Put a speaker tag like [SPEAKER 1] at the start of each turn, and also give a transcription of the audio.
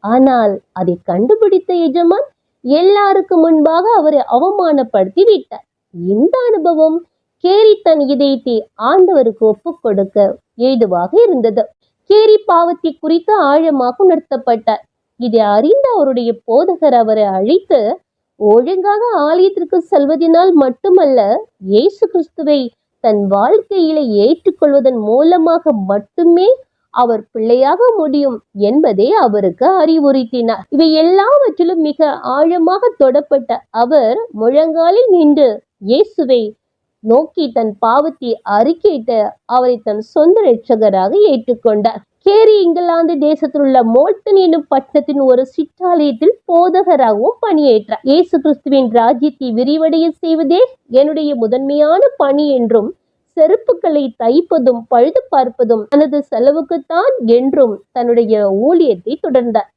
[SPEAKER 1] ஆனால் அதை கண்டுபிடித்த எஜமான் எல்லாருக்கும் முன்பாக அவரை அவமானப்படுத்தி விட்டார். இந்த அனுபவம் கேரி தன் இதயத்தை ஆண்டவருக்கு ஒப்புக் கொடுக்க ஏதுவாக இருந்தது. கேரி பாவத்தை குறித்து ஆழமாக உணர்த்தப்பட்டார். இதை அறிந்த அவருடைய போதகர் அவரை அழைத்து, ஒழுங்காக ஆலயத்திற்கு செல்வதனால் மட்டுமல்ல, இயேசு கிறிஸ்துவை தன் வாழ்க்கையில ஏற்றுக்கொள்வதன் மூலமாக மட்டுமே அவர் பிள்ளையாக முடியும் என்பதை அவருக்கு அறிவுறுத்தினார். இவை எல்லாவற்றிலும் மிக ஆழமாக தொடப்பட்ட அவர் முழங்காலில் நின்று இயேசுவை நோக்கி தன் பாவத்தை அறிக்கையிட்டு அவரை தன் சொந்த இரட்சகராக ஏற்றுக்கொண்டார். கேரி இங்கிலாந்து தேசத்தில் உள்ள மோல்டன் எனும் பட்டணத்தின் ஒரு சிற்றாலயத்தில் போதகராகவும் பணியேற்றார். இயேசு கிறிஸ்துவின் ராஜ்யத்தை விரிவடைய செய்வதே என்னுடைய முதன்மையான பணி என்றும், செருப்புக்களை தைப்பதும் பழுது பார்ப்பதும் தனது செலவுக்குத்தான் என்றும் தன்னுடைய ஊழியத்தை தொடர்ந்தார்.